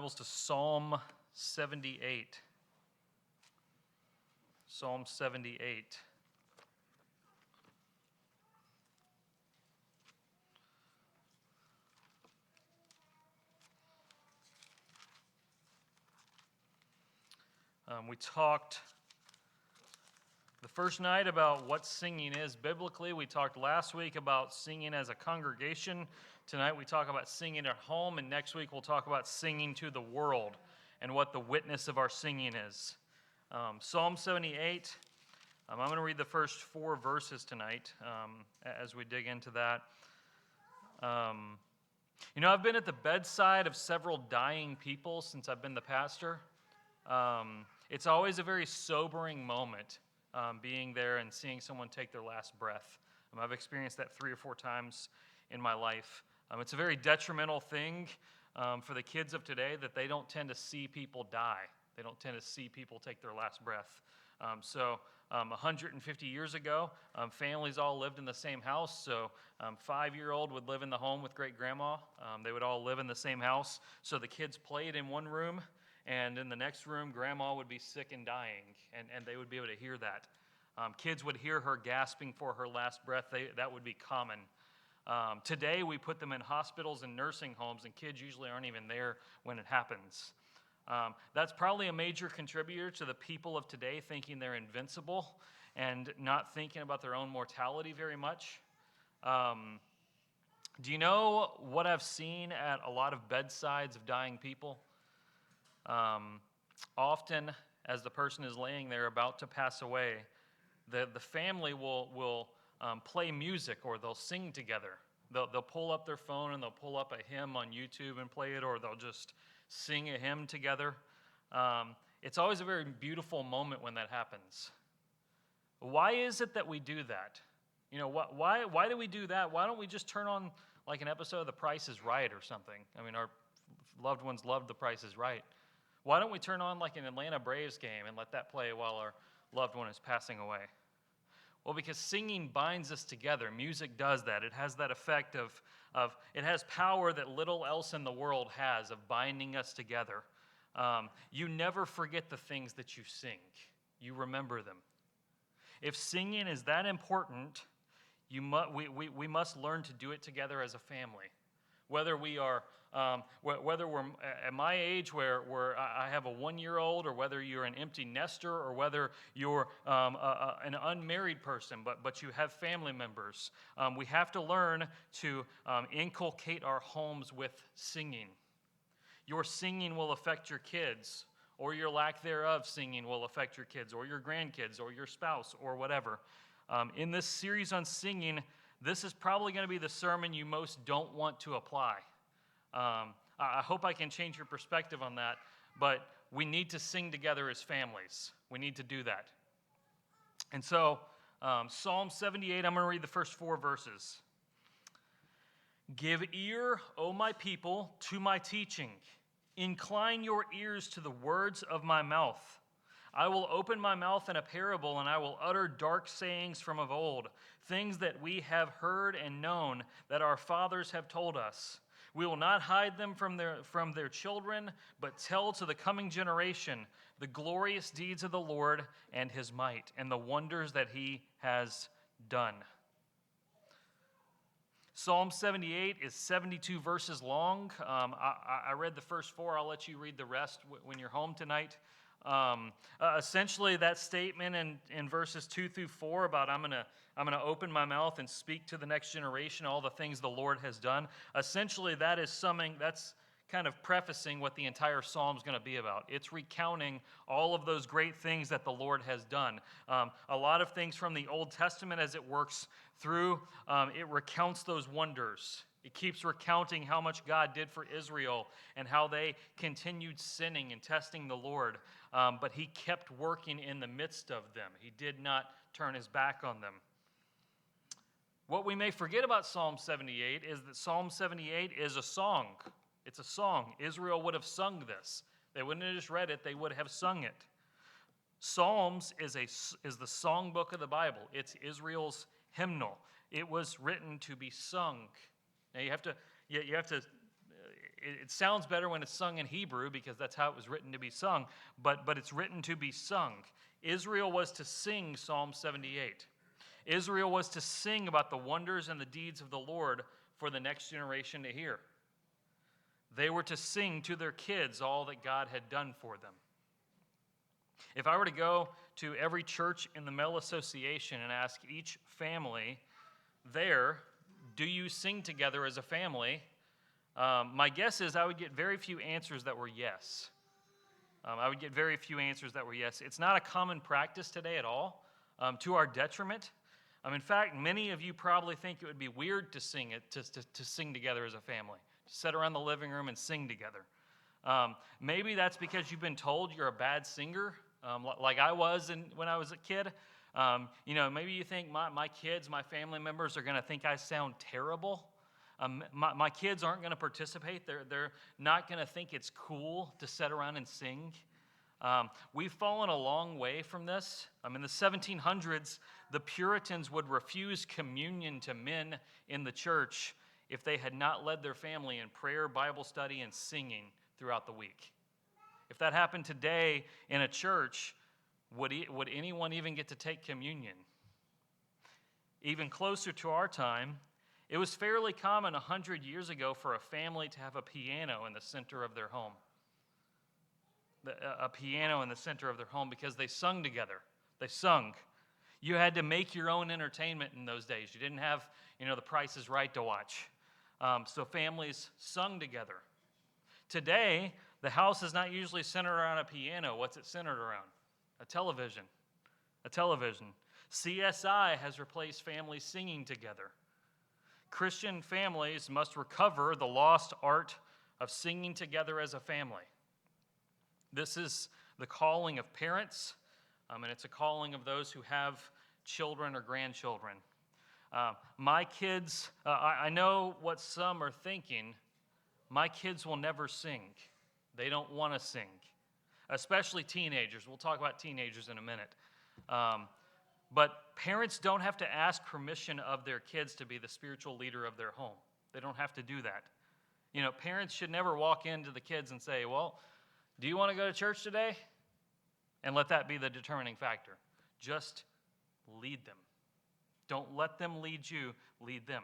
Bibles to Psalm 78. Psalm 78. We talked the first night about what singing is biblically. We talked last week about singing as a congregation. Tonight we talk about singing at home, and next week we'll talk about singing to the world and what the witness of our singing is. Psalm 78, I'm going to read the first 4 verses tonight as we dig into that. I've been at the bedside of several dying people since I've been the pastor. It's always a very sobering moment being there and seeing someone take their last breath. I've experienced that 3 or 4 times in my life. It's a very detrimental thing for the kids of today that they don't tend to see people die. They don't tend to see people take their last breath. 150 years ago, families all lived in the same house. So 5-year-old would live in the home with great-grandma. They would all live in the same house. So the kids played in one room, and in the next room, grandma would be sick and dying, and they would be able to hear that. Kids would hear her gasping for her last breath. That would be common. Today, we put them in hospitals and nursing homes, and kids usually aren't even there when it happens. That's probably a major contributor to the people of today thinking they're invincible and not thinking about their own mortality very much. Do you know what I've seen at a lot of bedsides of dying people? Often, as the person is laying there about to pass away, the family will play music, or they'll sing together. They'll pull up their phone and they'll pull up a hymn on YouTube and play it, or they'll just sing a hymn together. It's always a very beautiful moment when that happens. Why is it that we do that? Why do we do that? Why don't we just turn on like an episode of The Price is Right or something? Our loved ones love The Price is Right. Why don't we turn on like an Atlanta Braves game and let that play while our loved one is passing away? Well, because singing binds us together. Music does that. It has that effect of it has power that little else in the world has of binding us together. You never forget the things that you sing. You remember them. If singing is that important, we must learn to do it together as a family. Whether we're at my age where I have a 1-year-old, or whether you're an empty nester, or whether you're an unmarried person, but you have family members, we have to learn to inculcate our homes with singing. Your singing will affect your kids, or your lack thereof singing will affect your kids, or your grandkids, or your spouse, or whatever. In this series on singing, this is probably going to be the sermon you most don't want to apply. I hope I can change your perspective on that, but we need to sing together as families. We need to do that. And so, Psalm 78, I'm going to read the first 4 verses. Give ear, O my people, to my teaching. Incline your ears to the words of my mouth. I will open my mouth in a parable, and I will utter dark sayings from of old, things that we have heard and known, that our fathers have told us. We will not hide them from their children, but tell to the coming generation the glorious deeds of the Lord and his might, and the wonders that he has done. Psalm 78 is 72 verses long. I read the first 4. I'll let you read the rest when you're home tonight. Essentially, that statement in verses 2 through 4 about I'm gonna open my mouth and speak to the next generation all the things the Lord has done. Essentially, that's kind of prefacing what the entire psalm is going to be about. It's recounting all of those great things that the Lord has done. A lot of things from the Old Testament as it works through, it recounts those wonders. It keeps recounting how much God did for Israel and how they continued sinning and testing the Lord. But he kept working in the midst of them. He did not turn his back on them. What we may forget about Psalm 78 is that Psalm 78 is a song. It's a song. Israel would have sung this. They wouldn't have just read it, they would have sung it. Psalms is the songbook of the Bible. It's Israel's hymnal. It was written to be sung. Now you have to it sounds better when it's sung in Hebrew because that's how it was written to be sung, but it's written to be sung. Israel was to sing Psalm 78. Israel was to sing about the wonders and the deeds of the Lord for the next generation to hear. They were to sing to their kids all that God had done for them. If I were to go to every church in the Mel Association and ask each family there, do you sing together as a family? My guess is I would get very few answers that were yes. I would get very few answers that were yes. It's not a common practice today at all, to our detriment. In fact, many of you probably think it would be weird to sing it, to sing together as a family, to sit around the living room and sing together. Maybe that's because you've been told you're a bad singer, like I was when I was a kid. Maybe you think my kids, my family members are going to think I sound terrible. My kids aren't going to participate. They're not going to think it's cool to sit around and sing. We've fallen a long way from this. In the 1700s, the Puritans would refuse communion to men in the church if they had not led their family in prayer, Bible study, and singing throughout the week. If that happened today in a church, would anyone even get to take communion? Even closer to our time, it was fairly common 100 years ago for a family to have a piano in the center of their home. A piano in the center of their home because they sung together. They sung. You had to make your own entertainment in those days. You didn't have, The Price is Right to watch. So families sung together. Today, the house is not usually centered around a piano. What's it centered around? A television. A television. CSI has replaced families singing together. Christian families must recover the lost art of singing together as a family. This is the calling of parents, and it's a calling of those who have children or grandchildren. My kids, I know what some are thinking. My kids will never sing. They don't want to sing, especially teenagers. We'll talk about teenagers in a minute. But parents don't have to ask permission of their kids to be the spiritual leader of their home. They don't have to do that. Parents should never walk into the kids and say, well, do you want to go to church today? And let that be the determining factor. Just lead them. Don't let them lead you, lead them.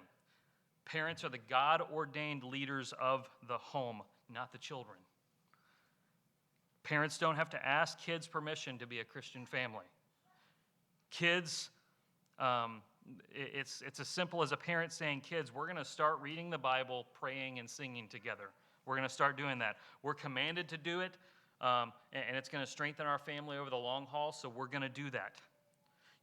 Parents are the God-ordained leaders of the home, not the children. Parents don't have to ask kids permission to be a Christian family. Kids, it's as simple as a parent saying, kids, we're going to start reading the Bible, praying, and singing together. We're going to start doing that. We're commanded to do it, and it's going to strengthen our family over the long haul, so we're going to do that.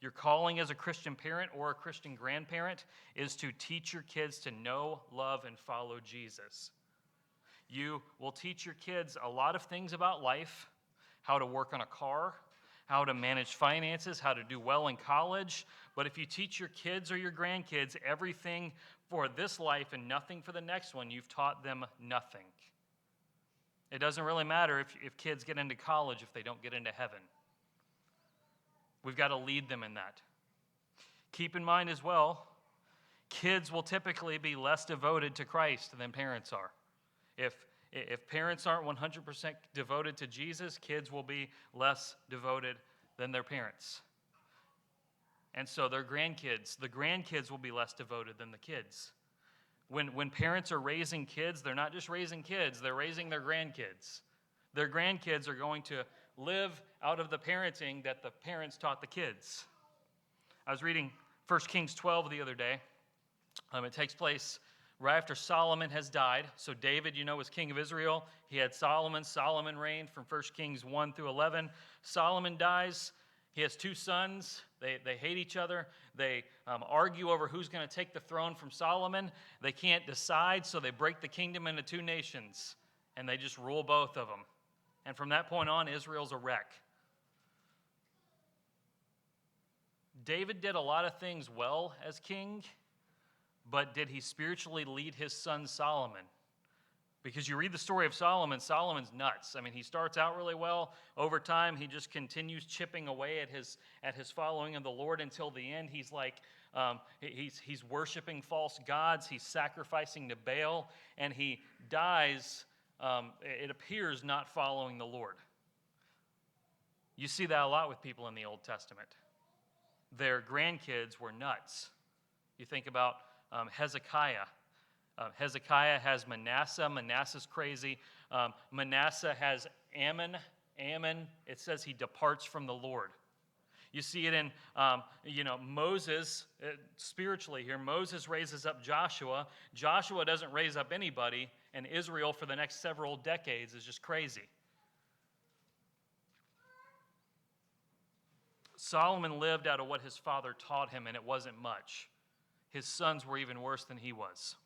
Your calling as a Christian parent or a Christian grandparent is to teach your kids to know, love, and follow Jesus. You will teach your kids a lot of things about life, how to work on a car, how to manage finances, how to do well in college. But if you teach your kids or your grandkids everything for this life and nothing for the next one, you've taught them nothing. It doesn't really matter if kids get into college if they don't get into heaven. We've got to lead them in that. Keep in mind as well, kids will typically be less devoted to Christ than parents are. If parents aren't 100% devoted to Jesus, kids will be less devoted than their parents. And so the grandkids will be less devoted than the kids. When parents are raising kids, they're not just raising kids, they're raising their grandkids. Their grandkids are going to live out of the parenting that the parents taught the kids. I was reading 1 Kings 12 the other day. It takes place right after Solomon has died. So David, was king of Israel. He had Solomon. Solomon reigned from 1 Kings 1 through 11. Solomon dies. He has two sons. They hate each other. They argue over who's going to take the throne from Solomon. They can't decide, so they break the kingdom into two nations, and they just rule both of them. And from that point on, Israel's a wreck. David did a lot of things well as king, but did he spiritually lead his son Solomon? Because you read the story of Solomon, Solomon's nuts. He starts out really well. Over time, he just continues chipping away at his following of the Lord until the end. He's like He's worshiping false gods. He's sacrificing to Baal, and he dies, it appears, not following the Lord. You see that a lot with people in the Old Testament. Their grandkids were nuts. You think about Hezekiah. Hezekiah has Manasseh. Manasseh's crazy. Manasseh has Ammon. Ammon, it says he departs from the Lord. You see it in, Moses, spiritually here. Moses raises up Joshua. Joshua doesn't raise up anybody, and Israel for the next several decades is just crazy. Solomon lived out of what his father taught him, and it wasn't much. His sons were even worse than he was.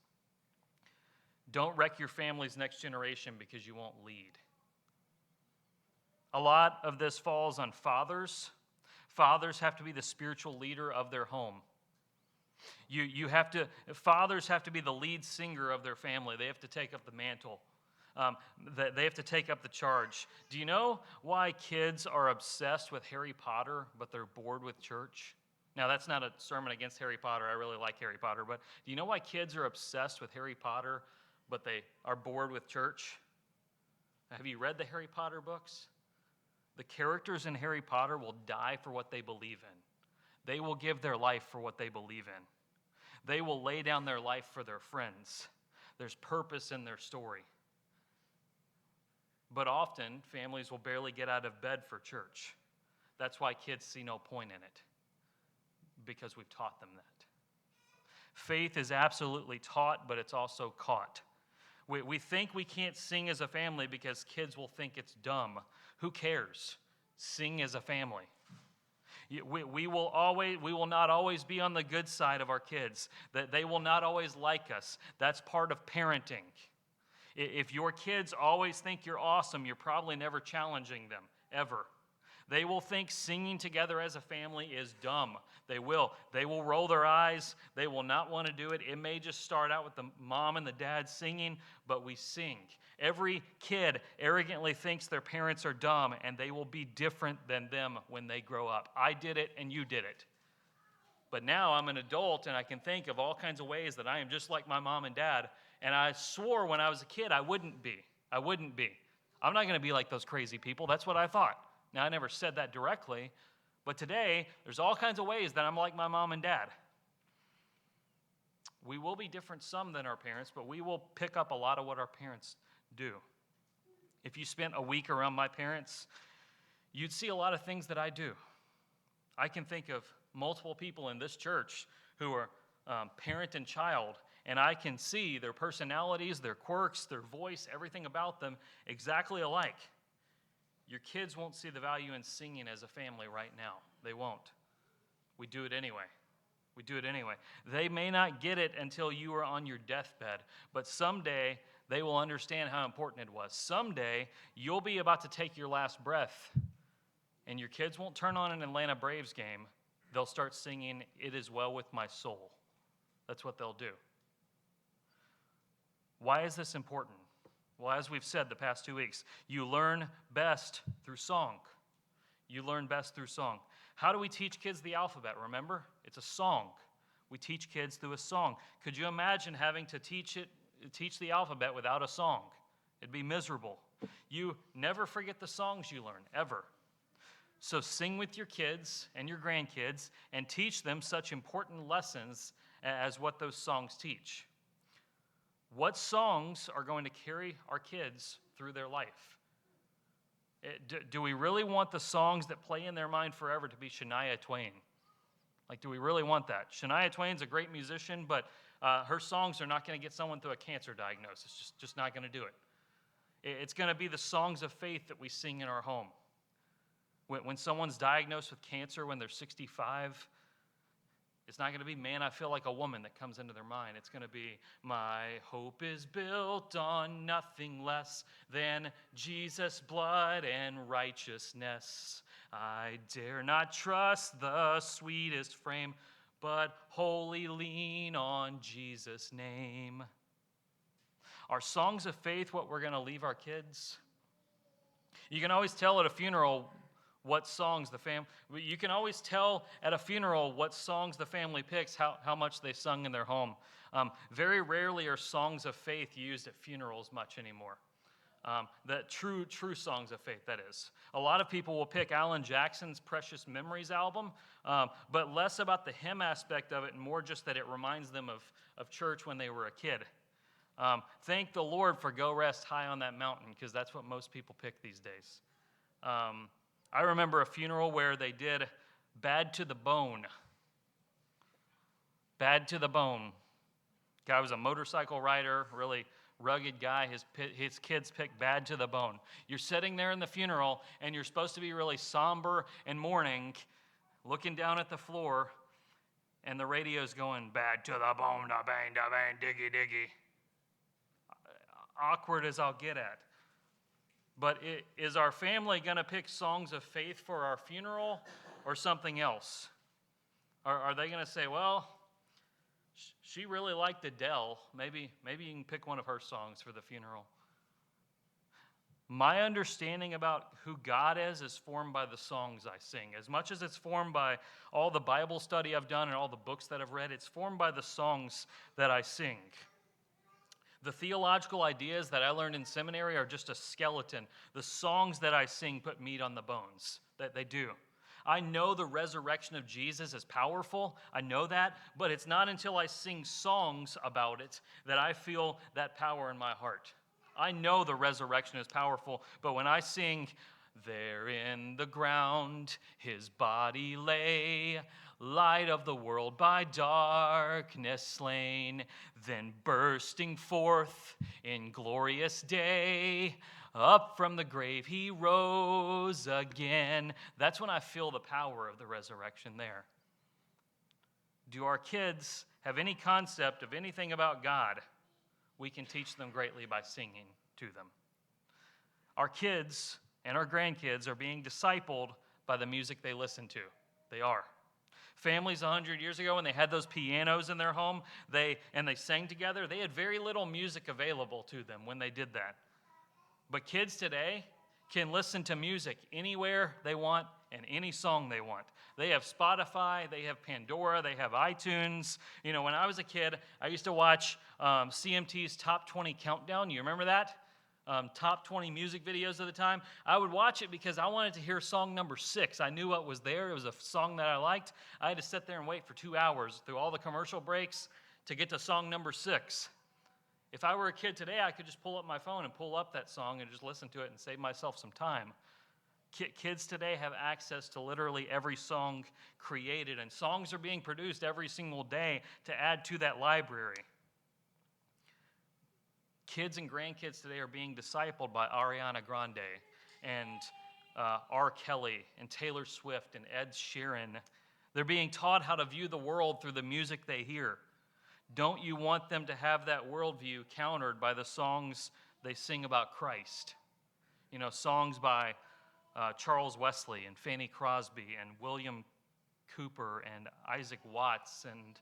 Don't wreck your family's next generation because you won't lead. A lot of this falls on fathers. Fathers have to be the spiritual leader of their home. Fathers have to be the lead singer of their family. They have to take up the mantle. They have to take up the charge. Do you know why kids are obsessed with Harry Potter, but they're bored with church? Now, that's not a sermon against Harry Potter. I really like Harry Potter. But do you know why kids are obsessed with Harry Potter, but they are bored with church? Have you read the Harry Potter books? The characters in Harry Potter will die for what they believe in. They will give their life for what they believe in. They will lay down their life for their friends. There's purpose in their story. But often, families will barely get out of bed for church. That's why kids see no point in it, because we've taught them that. Faith is absolutely taught, but it's also caught. We think we can't sing as a family because kids will think it's dumb. Who cares? Sing as a family. We will not always be on the good side of our kids. That they will not always like us. That's part of parenting. If your kids always think you're awesome, you're probably never challenging them, ever. They will think singing together as a family is dumb. They will. They will roll their eyes. They will not want to do it. It may just start out with the mom and the dad singing, but we sing. Every kid arrogantly thinks their parents are dumb, and they will be different than them when they grow up. I did it, and you did it. But now I'm an adult, and I can think of all kinds of ways that I am just like my mom and dad, and I swore when I was a kid I wouldn't be. I wouldn't be. I'm not going to be like those crazy people. That's what I thought. Now, I never said that directly, but today, there's all kinds of ways that I'm like my mom and dad. We will be different some than our parents, but we will pick up a lot of what our parents do. If you spent a week around my parents, you'd see a lot of things that I do. I can think of multiple people in this church who are parent and child, and I can see their personalities, their quirks, their voice, everything about them exactly alike. Your kids won't see the value in singing as a family right now. They won't. We do it anyway. We do it anyway. They may not get it until you are on your deathbed, but someday they will understand how important it was. Someday you'll be about to take your last breath, and your kids won't turn on an Atlanta Braves game. They'll start singing, "It Is Well With My Soul." That's what they'll do. Why is this important? Well, as we've said the past 2 weeks, you learn best through song. You learn best through song. How do we teach kids the alphabet? Remember, it's a song. We teach kids through a song. Could you imagine having to teach the alphabet without a song? It'd be miserable. You never forget the songs you learn, ever. So sing with your kids and your grandkids and teach them such important lessons as what those songs teach. What songs are going to carry our kids through their life? Do we really want the songs that play in their mind forever to be Shania Twain? Like, do we really want that? Shania Twain's a great musician, but her songs are not going to get someone through a cancer diagnosis. It's just not going to do it. It's going to be the songs of faith that we sing in our home. When someone's diagnosed with cancer when they're 65, it's not going to be, "Man, I Feel Like a Woman," that comes into their mind. It's going to be, "My hope is built on nothing less than Jesus' blood and righteousness. I dare not trust the sweetest frame, but wholly lean on Jesus' name." Are songs of faith what we're going to leave our kids? You can always tell at a funeral what songs the family. You can always tell at a funeral what songs the family picks, how much they sung in their home. Very rarely are songs of faith used at funerals much anymore. The true songs of faith, that is. A lot of people will pick Alan Jackson's Precious Memories album, but less about the hymn aspect of it and more just that it reminds them of church when they were a kid. Thank the Lord for Go Rest High on That Mountain, because that's what most people pick these days. I remember a funeral where they did Bad to the Bone. Bad to the Bone. Guy was a motorcycle rider, really rugged guy. His kids picked Bad to the Bone. You're sitting there in the funeral, and you're supposed to be really somber and mourning, looking down at the floor, and the radio's going, bad to the bone, da bang, diggy, diggy. Awkward as I'll get at. But is our family going to pick songs of faith for our funeral or something else? Are they going to say, well, she really liked Adele. Maybe you can pick one of her songs for the funeral. My understanding about who God is formed by the songs I sing. As much as it's formed by all the Bible study I've done and all the books that I've read, it's formed by the songs that I sing. The theological ideas that I learned in seminary are just a skeleton. The songs that I sing put meat on the bones. That they do. I know the resurrection of Jesus is powerful. I know that. But it's not until I sing songs about it that I feel that power in my heart. I know the resurrection is powerful. But when I sing, there in the ground his body lay, light of the world by darkness slain, then bursting forth in glorious day, up from the grave he rose again. That's when I feel the power of the resurrection there. Do our kids have any concept of anything about God? We can teach them greatly by singing to them. Our kids and our grandkids are being discipled by the music they listen to. They are. Families 100 years ago, when they had those pianos in their home, they sang together, they had very little music available to them when they did that. But kids today can listen to music anywhere they want and any song they want. They have Spotify, they have Pandora, they have iTunes. You know, when I was a kid, I used to watch CMT's Top 20 Countdown. You remember that? Top 20 music videos of the time. I would watch it because I wanted to hear song number 6. I knew what was there. It was a song that I liked. I had to sit there and wait for 2 hours through all the commercial breaks to get to song number 6. If I were a kid today, I could just pull up my phone and pull up that song and just listen to it and save myself some time. Kids today have access to literally every song created, and songs are being produced every single day to add to that library. Kids and grandkids today are being discipled by Ariana Grande and R. Kelly and Taylor Swift and Ed Sheeran. They're being taught how to view the world through the music they hear. Don't you want them to have that worldview countered by the songs they sing about Christ? You know, songs by Charles Wesley and Fanny Crosby and William Cooper and Isaac Watts and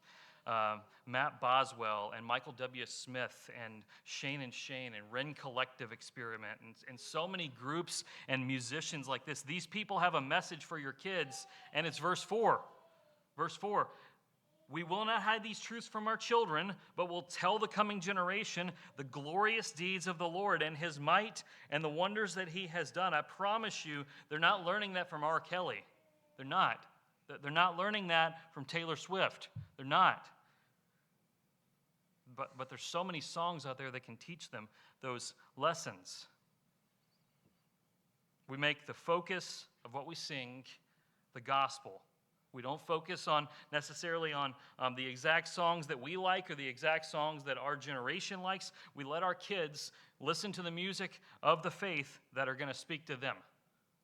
Matt Boswell and Michael W. Smith and Shane and Shane and Wren Collective Experiment and so many groups and musicians like this. These people have a message for your kids, and it's verse 4. Verse 4. We will not hide these truths from our children, but will tell the coming generation the glorious deeds of the Lord and his might and the wonders that he has done. I promise you, they're not learning that from R. Kelly. They're not. They're not learning that from Taylor Swift. They're not. But there's so many songs out there that can teach them those lessons. We make the focus of what we sing the gospel. We don't focus necessarily on the exact songs that we like or the exact songs that our generation likes. We let our kids listen to the music of the faith that are going to speak to them.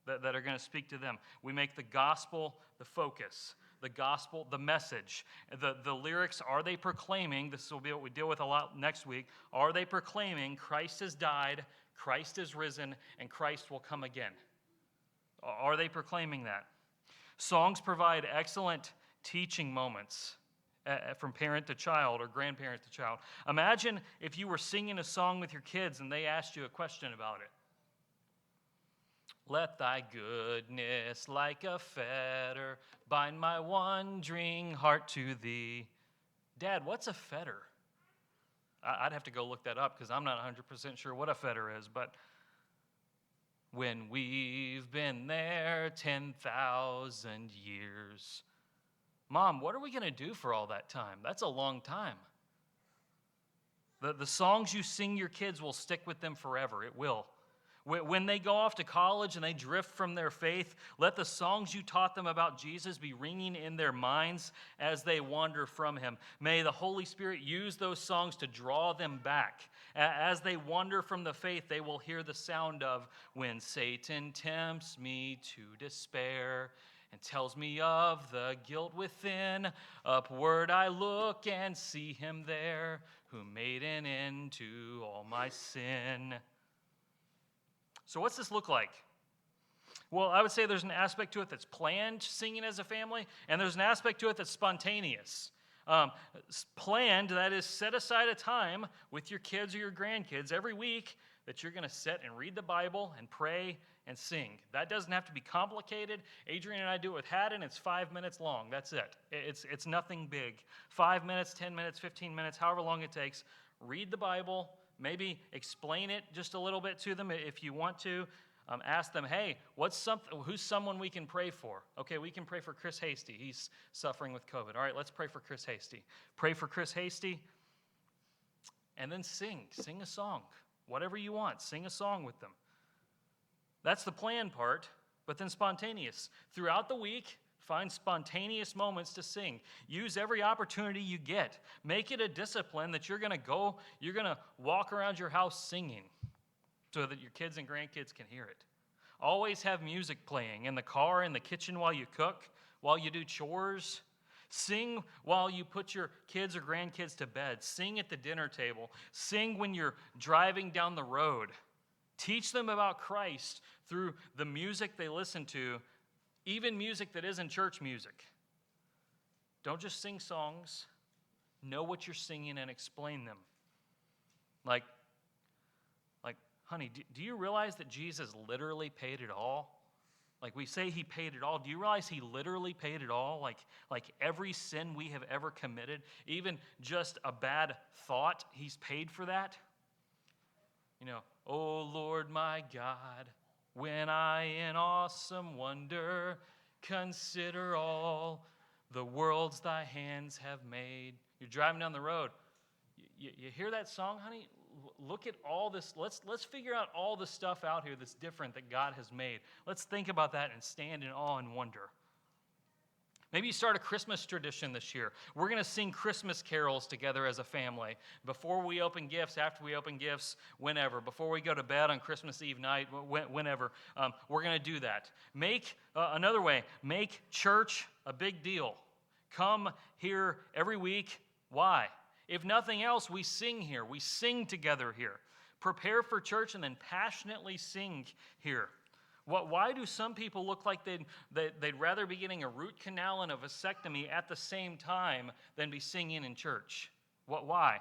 That are going to speak to them. We make the gospel the focus, the gospel the message. The lyrics, are they proclaiming, this will be what we deal with a lot next week, are they proclaiming Christ has died, Christ is risen, and Christ will come again? Are they proclaiming that? Songs provide excellent teaching moments from parent to child or grandparent to child. Imagine if you were singing a song with your kids and they asked you a question about it. Let thy goodness like a fetter bind my wandering heart to thee. Dad, what's a fetter? I'd have to go look that up because I'm not 100% sure what a fetter is, but when we've been there 10,000 years. Mom, what are we going to do for all that time? That's a long time. The songs you sing your kids will stick with them forever. It will. When they go off to college and they drift from their faith, let the songs you taught them about Jesus be ringing in their minds as they wander from him. May the Holy Spirit use those songs to draw them back. As they wander from the faith, they will hear the sound of when Satan tempts me to despair and tells me of the guilt within. Upward I look and see him there who made an end to all my sin. So what's this look like? Well, I would say there's an aspect to it that's planned singing as a family, and there's an aspect to it that's spontaneous. Planned, that is, set aside a time with your kids or your grandkids every week that you're going to sit and read the Bible and pray and sing. That doesn't have to be complicated. Adrian and I do it with Haddon. It's 5 minutes long. That's it. It's nothing big. 5 minutes, 10 minutes, 15 minutes, however long it takes. Read the Bible. Maybe explain it just a little bit to them if you want to. Ask them, hey, who's someone we can pray for? Okay, we can pray for Chris Hasty. He's suffering with COVID. All right, let's pray for Chris Hasty. Pray for Chris Hasty, and then sing. Sing a song. Whatever you want, sing a song with them. That's the plan part, but then spontaneous. Throughout the week, find spontaneous moments to sing. Use every opportunity you get. Make it a discipline that you're going to walk around your house singing so that your kids and grandkids can hear it. Always have music playing in the car, in the kitchen while you cook, while you do chores. Sing while you put your kids or grandkids to bed. Sing at the dinner table. Sing when you're driving down the road. Teach them about Christ through the music they listen to, even music that isn't church music. Don't just sing songs. Know what you're singing and explain them. Like, honey, do you realize that Jesus literally paid it all? Like we say he paid it all. Do you realize he literally paid it all? Like every sin we have ever committed, even just a bad thought, he's paid for that? You know, oh Lord my God, when I in awesome wonder consider all the worlds thy hands have made. You're driving down the road. You hear that song, honey? Look at all this. Let's figure out all the stuff out here that's different that God has made. Let's think about that and stand in awe and wonder. Maybe you start a Christmas tradition this year. We're going to sing Christmas carols together as a family. Before we open gifts, after we open gifts, whenever. Before we go to bed on Christmas Eve night, whenever. We're going to do that. Another way, make church a big deal. Come here every week. Why? If nothing else, we sing here. We sing together here. Prepare for church and then passionately sing here. Why do some people look like they'd rather be getting a root canal and a vasectomy at the same time than be singing in church? Why?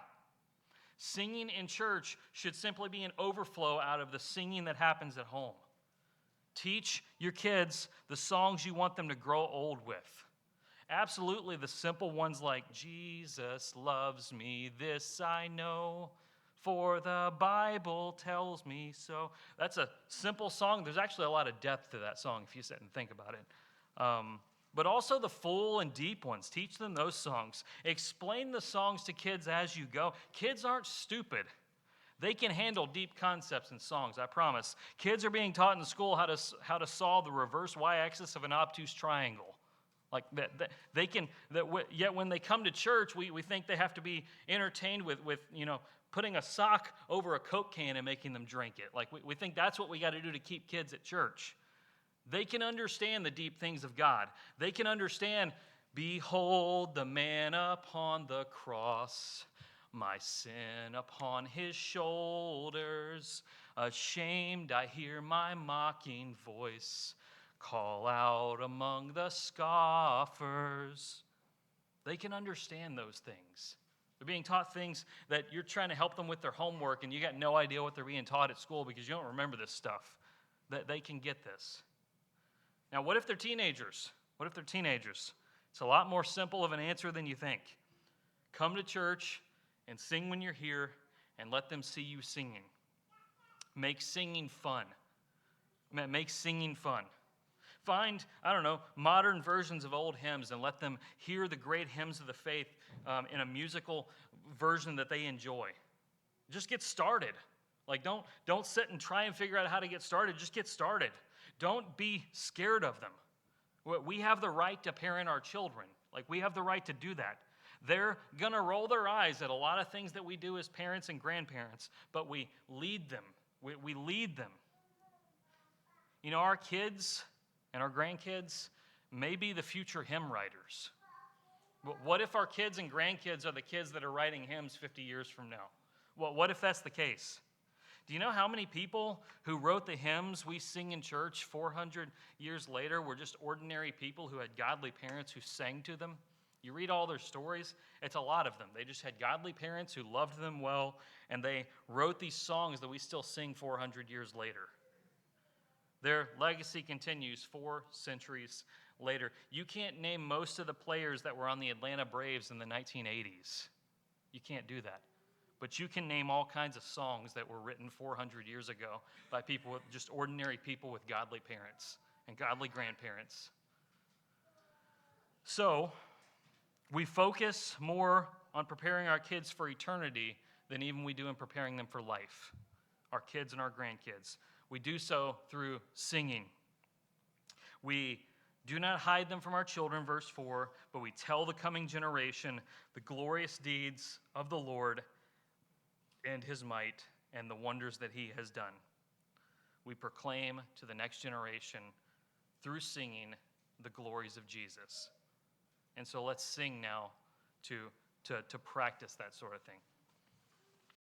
Singing in church should simply be an overflow out of the singing that happens at home. Teach your kids the songs you want them to grow old with. Absolutely the simple ones like, Jesus loves me, this I know, for the Bible tells me so. That's a simple song. There's actually a lot of depth to that song if you sit and think about it. But also the full and deep ones. Teach them those songs. Explain the songs to kids as you go. Kids aren't stupid. They can handle deep concepts in songs, I promise. Kids are being taught in school how to solve the reverse y-axis of an obtuse triangle. Like that, they can. Yet when they come to church, we think they have to be entertained with putting a sock over a Coke can and making them drink it. Like we think that's what we got to do to keep kids at church. They can understand the deep things of God. They can understand, behold the man upon the cross, my sin upon his shoulders. Ashamed, I hear my mocking voice call out among the scoffers. They can understand those things. They're being taught things that you're trying to help them with their homework, and you got no idea what they're being taught at school because you don't remember this stuff. that they can get this. Now, what if they're teenagers? What if they're teenagers? It's a lot more simple of an answer than you think. Come to church and sing when you're here and let them see you singing. Make singing fun. Make singing fun. Find, modern versions of old hymns and let them hear the great hymns of the faith in a musical version that they enjoy. Just get started. Like, don't sit and try and figure out how to get started. Just get started. Don't be scared of them. We have the right to parent our children. Like, we have the right to do that. They're going to roll their eyes at a lot of things that we do as parents and grandparents, but we lead them. We lead them. You know, our kids and our grandkids may be the future hymn writers. But what if our kids and grandkids are the kids that are writing hymns 50 years from now? Well, what if that's the case? Do you know how many people who wrote the hymns we sing in church 400 years later were just ordinary people who had godly parents who sang to them? You read all their stories, it's a lot of them. They just had godly parents who loved them well, and they wrote these songs that we still sing 400 years later. Their legacy continues 4 centuries later. You can't name most of the players that were on the Atlanta Braves in the 1980s. You can't do that. But you can name all kinds of songs that were written 400 years ago by people, just ordinary people with godly parents and godly grandparents. So, we focus more on preparing our kids for eternity than even we do in preparing them for life, our kids and our grandkids. We do so through singing. We do not hide them from our children, verse 4, but we tell the coming generation the glorious deeds of the Lord and his might and the wonders that he has done. We proclaim to the next generation through singing the glories of Jesus. And so let's sing now to practice that sort of thing.